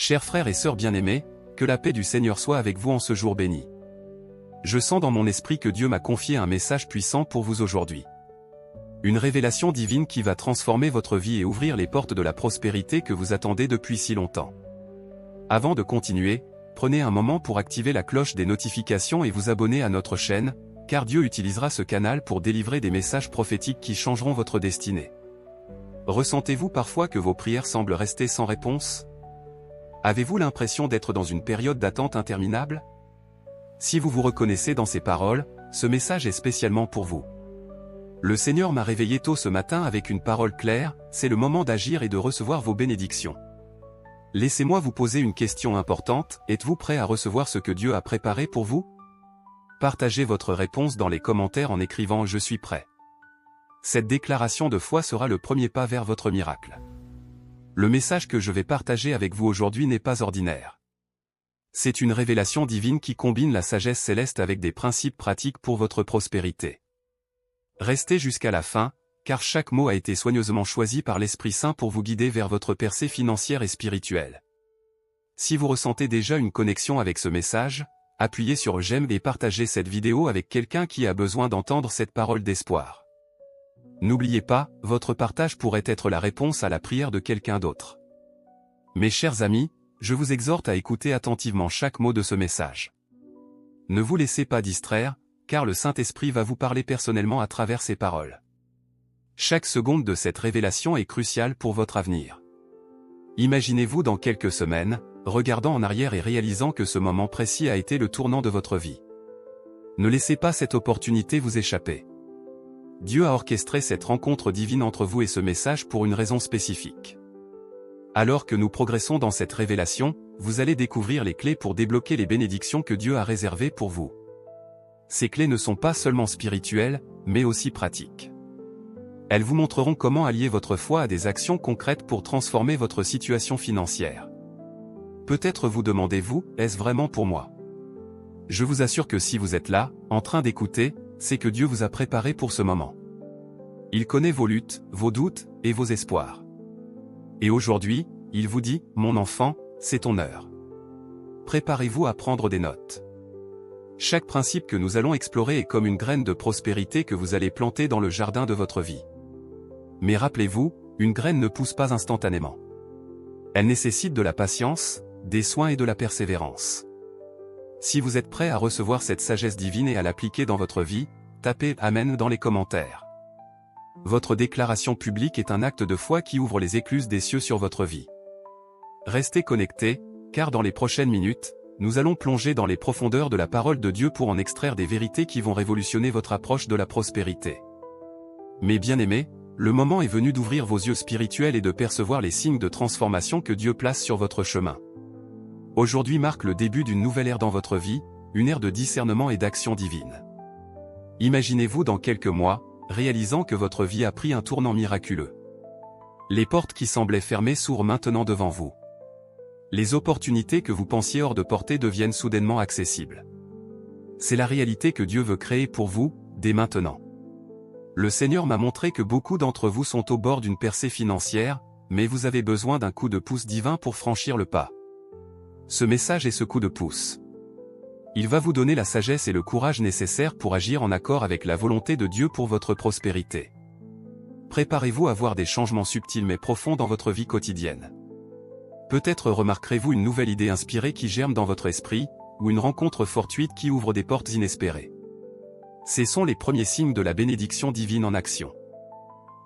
Chers frères et sœurs bien-aimés, que la paix du Seigneur soit avec vous en ce jour béni. Je sens dans mon esprit que Dieu m'a confié un message puissant pour vous aujourd'hui. Une révélation divine qui va transformer votre vie et ouvrir les portes de la prospérité que vous attendez depuis si longtemps. Avant de continuer, prenez un moment pour activer la cloche des notifications et vous abonner à notre chaîne, car Dieu utilisera ce canal pour délivrer des messages prophétiques qui changeront votre destinée. Ressentez-vous parfois que vos prières semblent rester sans réponse ? Avez-vous l'impression d'être dans une période d'attente interminable ? Si vous vous reconnaissez dans ces paroles, ce message est spécialement pour vous. Le Seigneur m'a réveillé tôt ce matin avec une parole claire, c'est le moment d'agir et de recevoir vos bénédictions. Laissez-moi vous poser une question importante, êtes-vous prêt à recevoir ce que Dieu a préparé pour vous ? Partagez votre réponse dans les commentaires en écrivant « Je suis prêt ». Cette déclaration de foi sera le premier pas vers votre miracle. Le message que je vais partager avec vous aujourd'hui n'est pas ordinaire. C'est une révélation divine qui combine la sagesse céleste avec des principes pratiques pour votre prospérité. Restez jusqu'à la fin, car chaque mot a été soigneusement choisi par l'Esprit Saint pour vous guider vers votre percée financière et spirituelle. Si vous ressentez déjà une connexion avec ce message, appuyez sur j'aime et partagez cette vidéo avec quelqu'un qui a besoin d'entendre cette parole d'espoir. N'oubliez pas, votre partage pourrait être la réponse à la prière de quelqu'un d'autre. Mes chers amis, je vous exhorte à écouter attentivement chaque mot de ce message. Ne vous laissez pas distraire, car le Saint-Esprit va vous parler personnellement à travers ces paroles. Chaque seconde de cette révélation est cruciale pour votre avenir. Imaginez-vous dans quelques semaines, regardant en arrière et réalisant que ce moment précis a été le tournant de votre vie. Ne laissez pas cette opportunité vous échapper. Dieu a orchestré cette rencontre divine entre vous et ce message pour une raison spécifique. Alors que nous progressons dans cette révélation, vous allez découvrir les clés pour débloquer les bénédictions que Dieu a réservées pour vous. Ces clés ne sont pas seulement spirituelles, mais aussi pratiques. Elles vous montreront comment allier votre foi à des actions concrètes pour transformer votre situation financière. Peut-être vous demandez-vous, est-ce vraiment pour moi ? Je vous assure que si vous êtes là, en train d'écouter, c'est que Dieu vous a préparé pour ce moment. Il connaît vos luttes, vos doutes, et vos espoirs. Et aujourd'hui, il vous dit, mon enfant, c'est ton heure. Préparez-vous à prendre des notes. Chaque principe que nous allons explorer est comme une graine de prospérité que vous allez planter dans le jardin de votre vie. Mais rappelez-vous, une graine ne pousse pas instantanément. Elle nécessite de la patience, des soins et de la persévérance. Si vous êtes prêt à recevoir cette sagesse divine et à l'appliquer dans votre vie, tapez « Amen » dans les commentaires. Votre déclaration publique est un acte de foi qui ouvre les écluses des cieux sur votre vie. Restez connectés, car dans les prochaines minutes, nous allons plonger dans les profondeurs de la parole de Dieu pour en extraire des vérités qui vont révolutionner votre approche de la prospérité. Mes bien-aimés, le moment est venu d'ouvrir vos yeux spirituels et de percevoir les signes de transformation que Dieu place sur votre chemin. Aujourd'hui marque le début d'une nouvelle ère dans votre vie, une ère de discernement et d'action divine. Imaginez-vous dans quelques mois, réalisant que votre vie a pris un tournant miraculeux. Les portes qui semblaient fermées s'ouvrent maintenant devant vous. Les opportunités que vous pensiez hors de portée deviennent soudainement accessibles. C'est la réalité que Dieu veut créer pour vous, dès maintenant. Le Seigneur m'a montré que beaucoup d'entre vous sont au bord d'une percée financière, mais vous avez besoin d'un coup de pouce divin pour franchir le pas. Ce message est ce coup de pouce. Il va vous donner la sagesse et le courage nécessaires pour agir en accord avec la volonté de Dieu pour votre prospérité. Préparez-vous à voir des changements subtils mais profonds dans votre vie quotidienne. Peut-être remarquerez-vous une nouvelle idée inspirée qui germe dans votre esprit, ou une rencontre fortuite qui ouvre des portes inespérées. Ce sont les premiers signes de la bénédiction divine en action.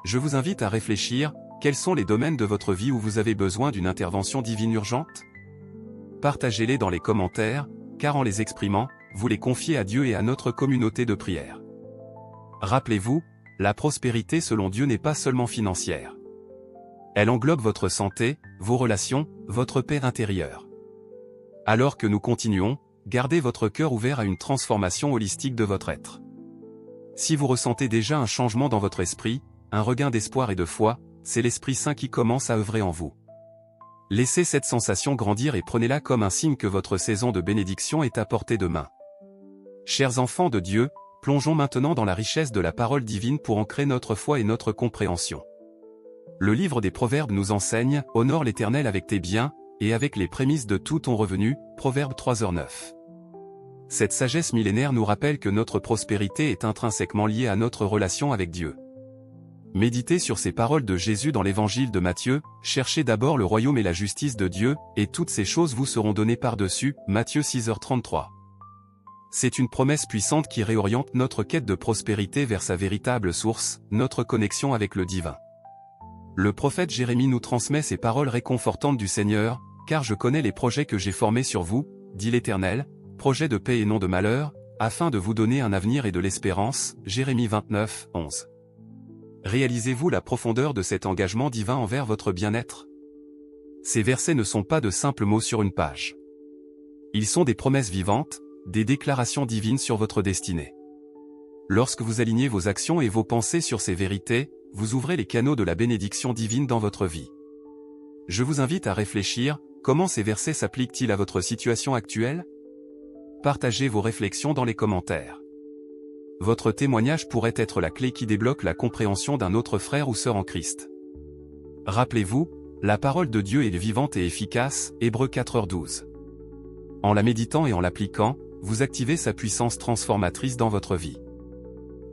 Je vous invite à réfléchir, quels sont les domaines de votre vie où vous avez besoin d'une intervention divine urgente ? Partagez-les dans les commentaires, car en les exprimant, vous les confiez à Dieu et à notre communauté de prière. Rappelez-vous, la prospérité selon Dieu n'est pas seulement financière. Elle englobe votre santé, vos relations, votre paix intérieure. Alors que nous continuons, gardez votre cœur ouvert à une transformation holistique de votre être. Si vous ressentez déjà un changement dans votre esprit, un regain d'espoir et de foi, c'est l'Esprit Saint qui commence à œuvrer en vous. Laissez cette sensation grandir et prenez-la comme un signe que votre saison de bénédiction est à portée de main. Chers enfants de Dieu, plongeons maintenant dans la richesse de la parole divine pour ancrer notre foi et notre compréhension. Le livre des Proverbes nous enseigne « Honore l'Éternel avec tes biens, et avec les prémices de tout ton revenu, Proverbe 3h9. Cette sagesse millénaire nous rappelle que notre prospérité est intrinsèquement liée à notre relation avec Dieu. Méditez sur ces paroles de Jésus dans l'évangile de Matthieu, cherchez d'abord le royaume et la justice de Dieu, et toutes ces choses vous seront données par-dessus, Matthieu 6h33. C'est une promesse puissante qui réoriente notre quête de prospérité vers sa véritable source, notre connexion avec le divin. Le prophète Jérémie nous transmet ces paroles réconfortantes du Seigneur, « Car je connais les projets que j'ai formés sur vous, dit l'Éternel, projets de paix et non de malheur, afin de vous donner un avenir et de l'espérance. » Jérémie 29, 11. Réalisez-vous la profondeur de cet engagement divin envers votre bien-être? Ces versets ne sont pas de simples mots sur une page. Ils sont des promesses vivantes, des déclarations divines sur votre destinée. Lorsque vous alignez vos actions et vos pensées sur ces vérités, vous ouvrez les canaux de la bénédiction divine dans votre vie. Je vous invite à réfléchir, comment ces versets s'appliquent-ils à votre situation actuelle? Partagez vos réflexions dans les commentaires. Votre témoignage pourrait être la clé qui débloque la compréhension d'un autre frère ou sœur en Christ. Rappelez-vous, la parole de Dieu est vivante et efficace, Hébreux 4h12. En la méditant et en l'appliquant, vous activez sa puissance transformatrice dans votre vie.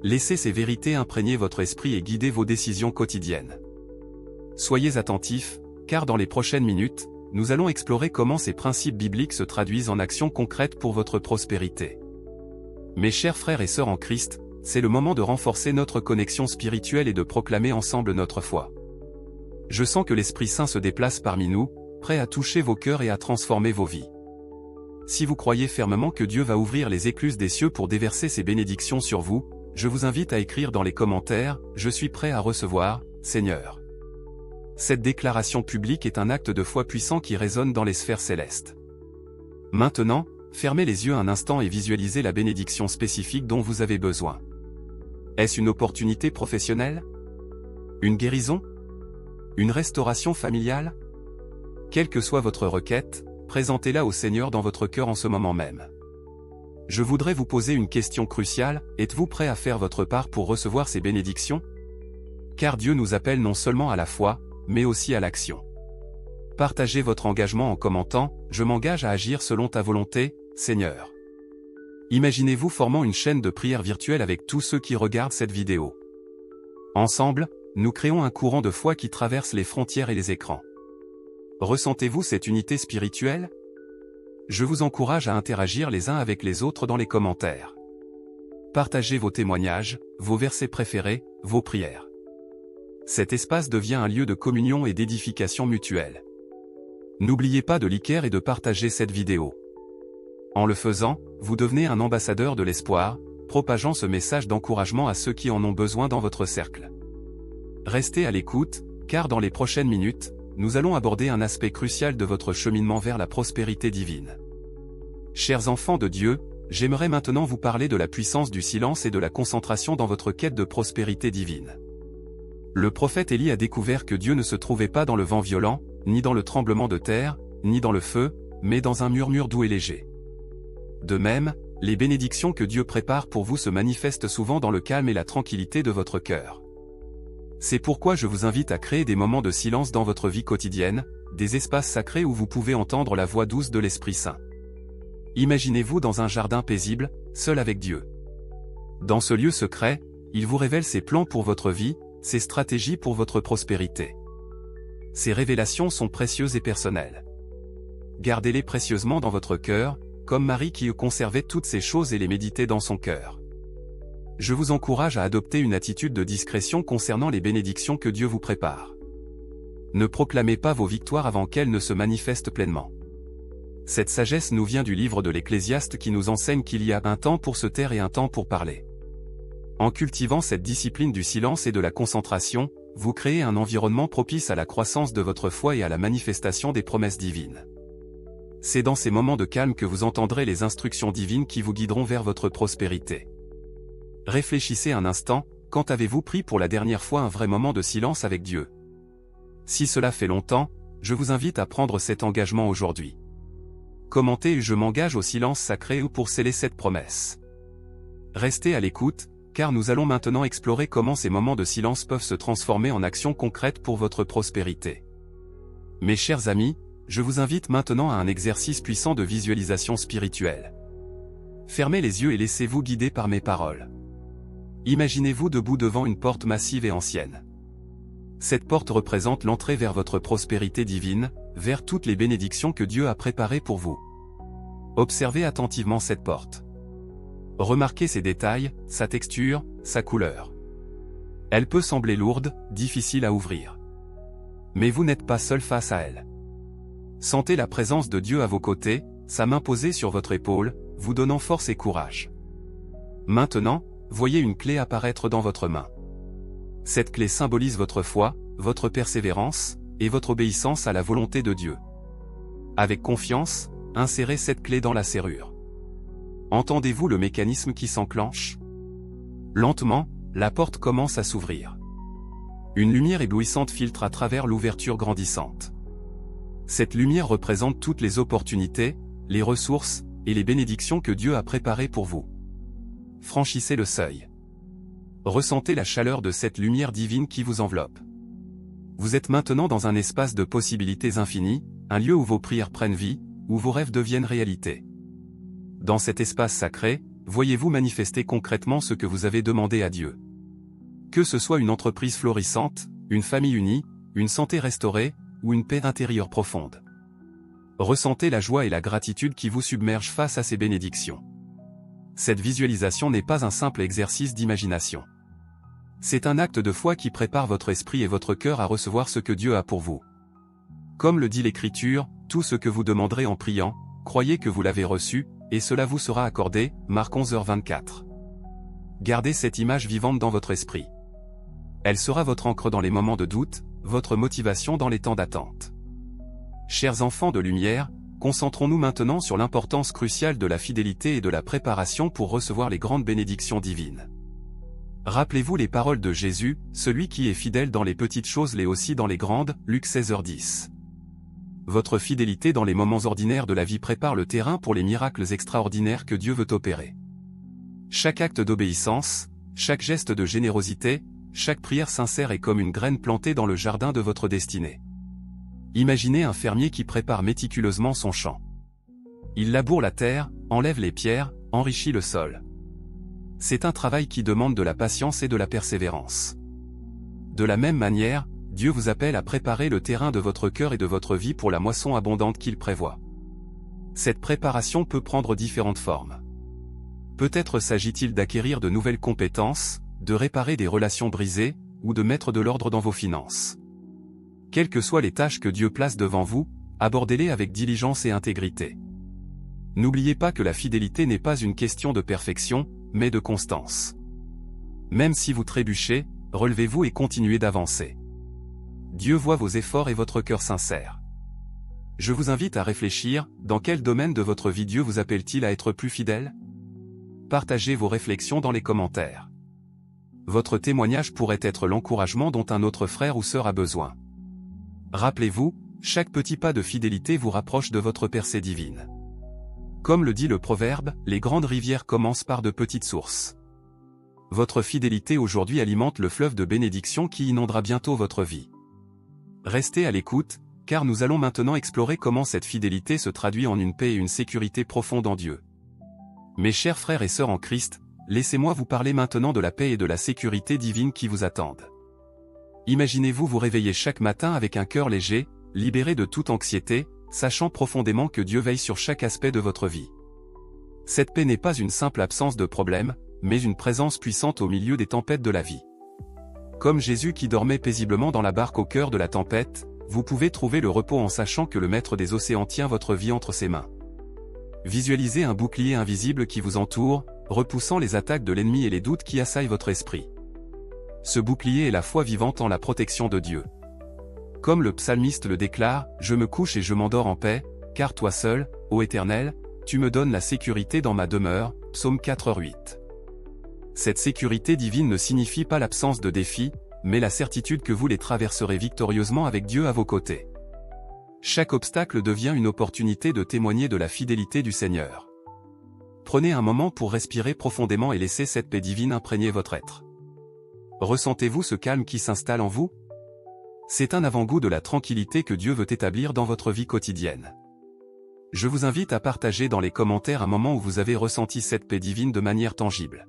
Laissez ces vérités imprégner votre esprit et guider vos décisions quotidiennes. Soyez attentifs, car dans les prochaines minutes, nous allons explorer comment ces principes bibliques se traduisent en actions concrètes pour votre prospérité. Mes chers frères et sœurs en Christ, c'est le moment de renforcer notre connexion spirituelle et de proclamer ensemble notre foi. Je sens que l'Esprit Saint se déplace parmi nous, prêt à toucher vos cœurs et à transformer vos vies. Si vous croyez fermement que Dieu va ouvrir les écluses des cieux pour déverser ses bénédictions sur vous, je vous invite à écrire dans les commentaires « Je suis prêt à recevoir, Seigneur ». Cette déclaration publique est un acte de foi puissant qui résonne dans les sphères célestes. Maintenant, fermez les yeux un instant et visualisez la bénédiction spécifique dont vous avez besoin. Est-ce une opportunité professionnelle? Une guérison? Une restauration familiale? Quelle que soit votre requête, présentez-la au Seigneur dans votre cœur en ce moment même. Je voudrais vous poser une question cruciale, êtes-vous prêt à faire votre part pour recevoir ces bénédictions? Car Dieu nous appelle non seulement à la foi, mais aussi à l'action. Partagez votre engagement en commentant « Je m'engage à agir selon ta volonté, Seigneur ». Imaginez-vous formant une chaîne de prière virtuelle avec tous ceux qui regardent cette vidéo. Ensemble, nous créons un courant de foi qui traverse les frontières et les écrans. Ressentez-vous cette unité spirituelle? Je vous encourage à interagir les uns avec les autres dans les commentaires. Partagez vos témoignages, vos versets préférés, vos prières. Cet espace devient un lieu de communion et d'édification mutuelle. N'oubliez pas de liker et de partager cette vidéo. En le faisant, vous devenez un ambassadeur de l'espoir, propageant ce message d'encouragement à ceux qui en ont besoin dans votre cercle. Restez à l'écoute, car dans les prochaines minutes, nous allons aborder un aspect crucial de votre cheminement vers la prospérité divine. Chers enfants de Dieu, j'aimerais maintenant vous parler de la puissance du silence et de la concentration dans votre quête de prospérité divine. Le prophète Élie a découvert que Dieu ne se trouvait pas dans le vent violent, ni dans le tremblement de terre, ni dans le feu, mais dans un murmure doux et léger. De même, les bénédictions que Dieu prépare pour vous se manifestent souvent dans le calme et la tranquillité de votre cœur. C'est pourquoi je vous invite à créer des moments de silence dans votre vie quotidienne, des espaces sacrés où vous pouvez entendre la voix douce de l'Esprit Saint. Imaginez-vous dans un jardin paisible, seul avec Dieu. Dans ce lieu secret, il vous révèle ses plans pour votre vie, ses stratégies pour votre prospérité. Ces révélations sont précieuses et personnelles. Gardez-les précieusement dans votre cœur, comme Marie qui conservait toutes ces choses et les méditait dans son cœur. Je vous encourage à adopter une attitude de discrétion concernant les bénédictions que Dieu vous prépare. Ne proclamez pas vos victoires avant qu'elles ne se manifestent pleinement. Cette sagesse nous vient du livre de l'Ecclésiaste qui nous enseigne qu'il y a un temps pour se taire et un temps pour parler. En cultivant cette discipline du silence et de la concentration, vous créez un environnement propice à la croissance de votre foi et à la manifestation des promesses divines. C'est dans ces moments de calme que vous entendrez les instructions divines qui vous guideront vers votre prospérité. Réfléchissez un instant, quand avez-vous pris pour la dernière fois un vrai moment de silence avec Dieu? Si cela fait longtemps, je vous invite à prendre cet engagement aujourd'hui. Commentez « Je m'engage au silence sacré » ou pour sceller cette promesse. Restez à l'écoute, car nous allons maintenant explorer comment ces moments de silence peuvent se transformer en actions concrètes pour votre prospérité. Mes chers amis, je vous invite maintenant à un exercice puissant de visualisation spirituelle. Fermez les yeux et laissez-vous guider par mes paroles. Imaginez-vous debout devant une porte massive et ancienne. Cette porte représente l'entrée vers votre prospérité divine, vers toutes les bénédictions que Dieu a préparées pour vous. Observez attentivement cette porte. Remarquez ses détails, sa texture, sa couleur. Elle peut sembler lourde, difficile à ouvrir. Mais vous n'êtes pas seul face à elle. Sentez la présence de Dieu à vos côtés, sa main posée sur votre épaule, vous donnant force et courage. Maintenant, voyez une clé apparaître dans votre main. Cette clé symbolise votre foi, votre persévérance, et votre obéissance à la volonté de Dieu. Avec confiance, insérez cette clé dans la serrure. Entendez-vous le mécanisme qui s'enclenche? Lentement, la porte commence à s'ouvrir. Une lumière éblouissante filtre à travers l'ouverture grandissante. Cette lumière représente toutes les opportunités, les ressources, et les bénédictions que Dieu a préparées pour vous. Franchissez le seuil. Ressentez la chaleur de cette lumière divine qui vous enveloppe. Vous êtes maintenant dans un espace de possibilités infinies, un lieu où vos prières prennent vie, où vos rêves deviennent réalité. Dans cet espace sacré, voyez-vous manifester concrètement ce que vous avez demandé à Dieu. Que ce soit une entreprise florissante, une famille unie, une santé restaurée, ou une paix intérieure profonde. Ressentez la joie et la gratitude qui vous submergent face à ces bénédictions. Cette visualisation n'est pas un simple exercice d'imagination. C'est un acte de foi qui prépare votre esprit et votre cœur à recevoir ce que Dieu a pour vous. Comme le dit l'Écriture, tout ce que vous demanderez en priant, croyez que vous l'avez reçu, et cela vous sera accordé, Marc 11h24. Gardez cette image vivante dans votre esprit. Elle sera votre encre dans les moments de doute, votre motivation dans les temps d'attente. Chers enfants de lumière, concentrons-nous maintenant sur l'importance cruciale de la fidélité et de la préparation pour recevoir les grandes bénédictions divines. Rappelez-vous les paroles de Jésus, celui qui est fidèle dans les petites choses l'est aussi dans les grandes, Luc 16h10. Votre fidélité dans les moments ordinaires de la vie prépare le terrain pour les miracles extraordinaires que Dieu veut opérer. Chaque acte d'obéissance, chaque geste de générosité, chaque prière sincère est comme une graine plantée dans le jardin de votre destinée. Imaginez un fermier qui prépare méticuleusement son champ. Il laboure la terre, enlève les pierres, enrichit le sol. C'est un travail qui demande de la patience et de la persévérance. De la même manière, Dieu vous appelle à préparer le terrain de votre cœur et de votre vie pour la moisson abondante qu'il prévoit. Cette préparation peut prendre différentes formes. Peut-être s'agit-il d'acquérir de nouvelles compétences, de réparer des relations brisées, ou de mettre de l'ordre dans vos finances. Quelles que soient les tâches que Dieu place devant vous, abordez-les avec diligence et intégrité. N'oubliez pas que la fidélité n'est pas une question de perfection, mais de constance. Même si vous trébuchez, relevez-vous et continuez d'avancer. Dieu voit vos efforts et votre cœur sincère. Je vous invite à réfléchir, dans quel domaine de votre vie Dieu vous appelle-t-il à être plus fidèle? Partagez vos réflexions dans les commentaires. Votre témoignage pourrait être l'encouragement dont un autre frère ou sœur a besoin. Rappelez-vous, chaque petit pas de fidélité vous rapproche de votre percée divine. Comme le dit le proverbe, les grandes rivières commencent par de petites sources. Votre fidélité aujourd'hui alimente le fleuve de bénédiction qui inondera bientôt votre vie. Restez à l'écoute, car nous allons maintenant explorer comment cette fidélité se traduit en une paix et une sécurité profonde en Dieu. Mes chers frères et sœurs en Christ, laissez-moi vous parler maintenant de la paix et de la sécurité divine qui vous attendent. Imaginez-vous vous réveiller chaque matin avec un cœur léger, libéré de toute anxiété, sachant profondément que Dieu veille sur chaque aspect de votre vie. Cette paix n'est pas une simple absence de problème, mais une présence puissante au milieu des tempêtes de la vie. Comme Jésus qui dormait paisiblement dans la barque au cœur de la tempête, vous pouvez trouver le repos en sachant que le Maître des océans tient votre vie entre ses mains. Visualisez un bouclier invisible qui vous entoure, repoussant les attaques de l'ennemi et les doutes qui assaillent votre esprit. Ce bouclier est la foi vivante en la protection de Dieu. Comme le psalmiste le déclare, « Je me couche et je m'endors en paix, car toi seul, ô Éternel, tu me donnes la sécurité dans ma demeure. » Psaume 4:8. Cette sécurité divine ne signifie pas l'absence de défis, mais la certitude que vous les traverserez victorieusement avec Dieu à vos côtés. Chaque obstacle devient une opportunité de témoigner de la fidélité du Seigneur. Prenez un moment pour respirer profondément et laissez cette paix divine imprégner votre être. Ressentez-vous ce calme qui s'installe en vous? C'est un avant-goût de la tranquillité que Dieu veut établir dans votre vie quotidienne. Je vous invite à partager dans les commentaires un moment où vous avez ressenti cette paix divine de manière tangible.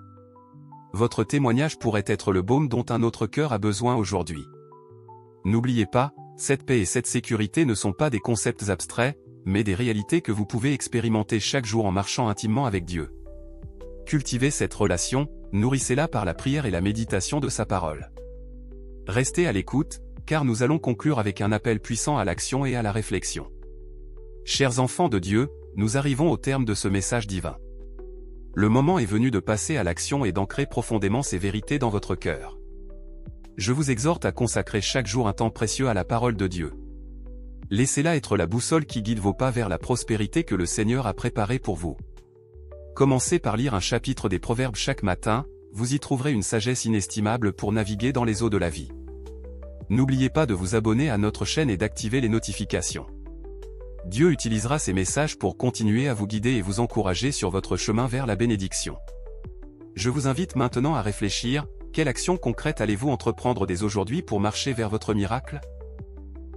Votre témoignage pourrait être le baume dont un autre cœur a besoin aujourd'hui. N'oubliez pas, cette paix et cette sécurité ne sont pas des concepts abstraits, mais des réalités que vous pouvez expérimenter chaque jour en marchant intimement avec Dieu. Cultivez cette relation, nourrissez-la par la prière et la méditation de sa parole. Restez à l'écoute, car nous allons conclure avec un appel puissant à l'action et à la réflexion. Chers enfants de Dieu, nous arrivons au terme de ce message divin. Le moment est venu de passer à l'action et d'ancrer profondément ces vérités dans votre cœur. Je vous exhorte à consacrer chaque jour un temps précieux à la parole de Dieu. Laissez-la être la boussole qui guide vos pas vers la prospérité que le Seigneur a préparée pour vous. Commencez par lire un chapitre des Proverbes chaque matin, vous y trouverez une sagesse inestimable pour naviguer dans les eaux de la vie. N'oubliez pas de vous abonner à notre chaîne et d'activer les notifications. Dieu utilisera ces messages pour continuer à vous guider et vous encourager sur votre chemin vers la bénédiction. Je vous invite maintenant à réfléchir, quelle action concrète allez-vous entreprendre dès aujourd'hui pour marcher vers votre miracle?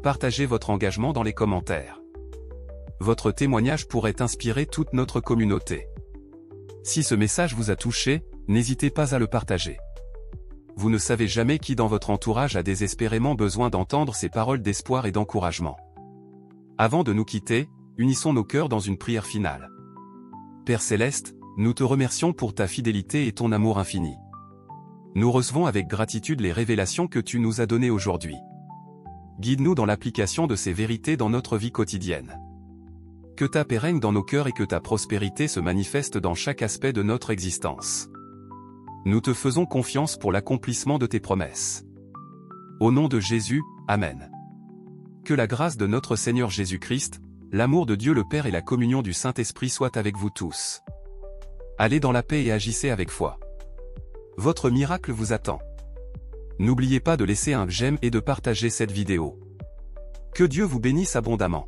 Partagez votre engagement dans les commentaires. Votre témoignage pourrait inspirer toute notre communauté. Si ce message vous a touché, n'hésitez pas à le partager. Vous ne savez jamais qui dans votre entourage a désespérément besoin d'entendre ces paroles d'espoir et d'encouragement. Avant de nous quitter, unissons nos cœurs dans une prière finale. Père Céleste, nous te remercions pour ta fidélité et ton amour infini. Nous recevons avec gratitude les révélations que tu nous as données aujourd'hui. Guide-nous dans l'application de ces vérités dans notre vie quotidienne. Que ta paix règne dans nos cœurs et que ta prospérité se manifeste dans chaque aspect de notre existence. Nous te faisons confiance pour l'accomplissement de tes promesses. Au nom de Jésus, Amen. Que la grâce de notre Seigneur Jésus-Christ, l'amour de Dieu le Père et la communion du Saint-Esprit soient avec vous tous. Allez dans la paix et agissez avec foi. Votre miracle vous attend. N'oubliez pas de laisser un j'aime et de partager cette vidéo. Que Dieu vous bénisse abondamment.